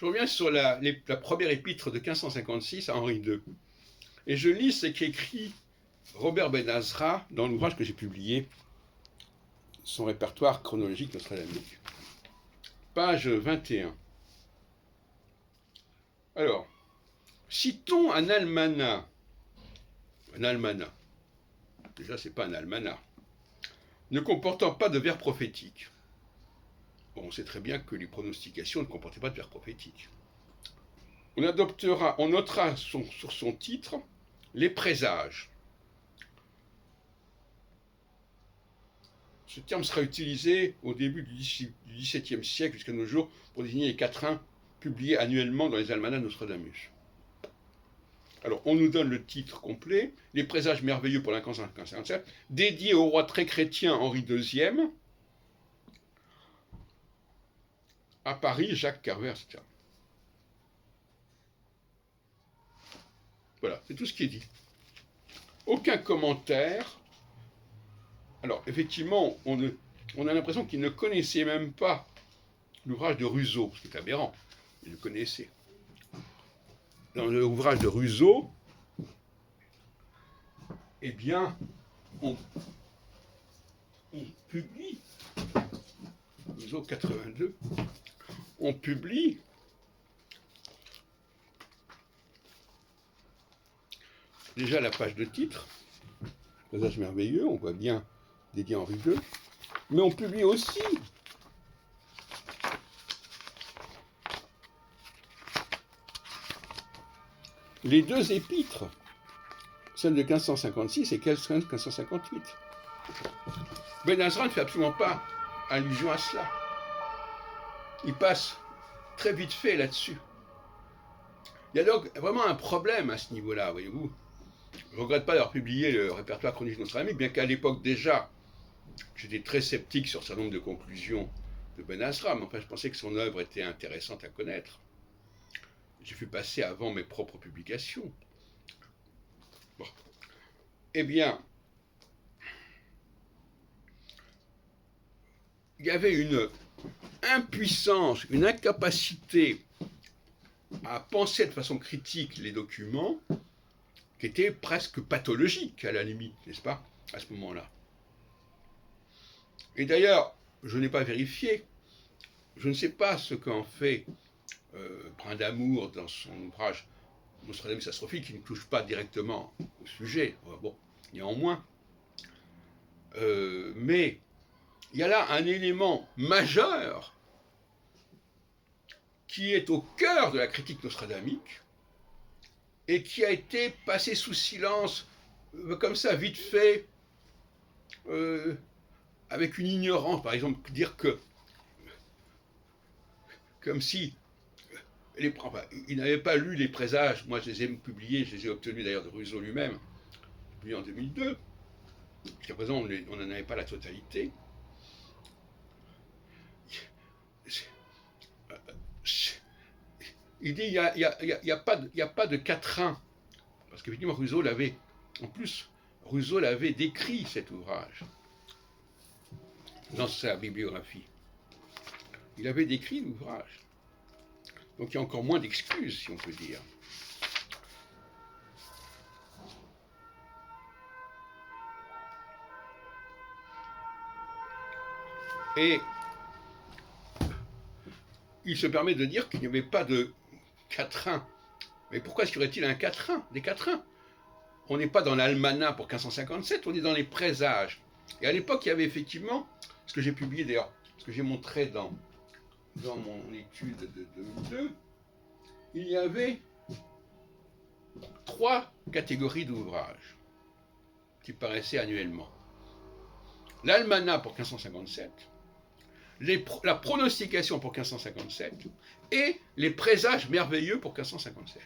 Je reviens sur la première épître de 1556 à Henri II. Et je lis ce qu'écrit Robert Ben-Azra dans l'ouvrage que j'ai publié, son répertoire chronologique nostradamique. Page 21. Alors, citons un almanach. Un almanach. Déjà, c'est pas un almanach. Ne comportant pas de vers prophétiques. Bon, on sait très bien que les pronostications ne comportaient pas de vers prophétiques. On notera sur son titre les présages. Ce terme sera utilisé au début du XVIIe siècle jusqu'à nos jours pour désigner les quatrains publiés annuellement dans les almanachs Nostradamus. Alors, on nous donne le titre complet, Les présages merveilleux pour l'an 1557, dédié au roi très chrétien Henri II, à Paris, Jacques Carver, etc. Voilà, c'est tout ce qui est dit. Aucun commentaire. Alors, effectivement, on a l'impression qu'il ne connaissait même pas l'ouvrage de Rousseau, ce qui est aberrant. Il le connaissait. Dans l'ouvrage de Rousseau, eh bien, on publie, Rousseau 82, on publie déjà la page de titre, Présage merveilleux, on voit bien dédié à Henri II, mais on publie aussi les deux épîtres, celle de 1556 et celle de 1558. Ben-Azra ne fait absolument pas allusion à cela. Il passe très vite fait là-dessus. Il y a donc vraiment un problème à ce niveau-là, voyez-vous. Je ne regrette pas d'avoir publié le répertoire chronique nostradamique, bien qu'à l'époque déjà, j'étais très sceptique sur un certain nombre de conclusions de Ben-Azra, mais enfin je pensais que son œuvre était intéressante à connaître. J'ai fait passer avant mes propres publications. Bon. Eh bien, il y avait une impuissance, une incapacité à penser de façon critique les documents qui était presque pathologique à la limite, n'est-ce pas, à ce moment-là. Et d'ailleurs, je n'ai pas vérifié, je ne sais pas ce qu'en fait Brindamour dans son ouvrage Nostradamus astrophique, qui ne touche pas directement au sujet, bon, néanmoins, mais il y a là un élément majeur qui est au cœur de la critique nostradamique et qui a été passé sous silence, comme ça, vite fait, avec une ignorance. Par exemple, dire que, comme si, il n'avait pas lu les présages, moi je les ai publiés, je les ai obtenus d'ailleurs de Rousseau lui-même, publiés en 2002, jusqu'à présent on n'en avait pas la totalité. Il dit il n'y a pas de quatrain, parce qu'effectivement Rousseau l'avait, en plus Rousseau l'avait décrit cet ouvrage dans sa bibliographie. Il avait décrit l'ouvrage. Donc il y a encore moins d'excuses, si on peut dire. Et il se permet de dire qu'il n'y avait pas de quatrain. Mais pourquoi y aurait-il un quatrain, des quatrains? On n'est pas dans l'almanach pour 1557, on est dans les présages. Et à l'époque, il y avait effectivement, ce que j'ai publié d'ailleurs, ce que j'ai montré dans mon étude de 2002, il y avait 3 catégories d'ouvrages qui paraissaient annuellement. L'almanach pour 1557, la pronostication pour 1557 et les présages merveilleux pour 1557.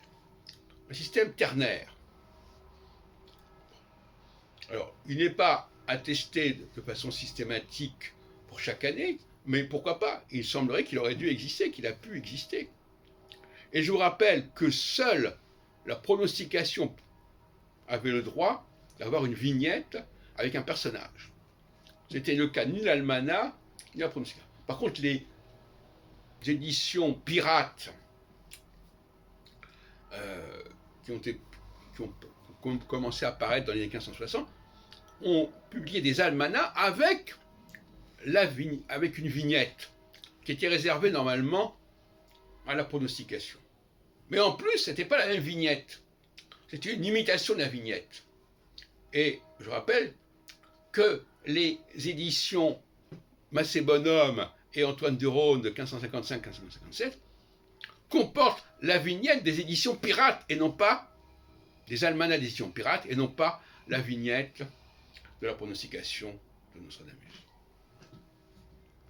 Un système ternaire. Alors, il n'est pas attesté de façon systématique pour chaque année, mais pourquoi pas? Il semblerait qu'il aurait dû exister, qu'il a pu exister. Et je vous rappelle que seule la pronostication avait le droit d'avoir une vignette avec un personnage. C'était le cas ni l'almanach, ni la pronostication. Par contre, les éditions pirates qui ont commencé à apparaître dans les années 1560, ont publié des almanachs avec une vignette qui était réservée normalement à la pronostication. Mais en plus, ce n'était pas la même vignette. C'était une imitation de la vignette. Et je rappelle que les éditions Massé Bonhomme et Antoine de Rosne de 1555-1557 comportent la vignette des éditions pirates et non pas des almanachs d'éditions pirates et non pas la vignette de la pronostication de Nostradamus.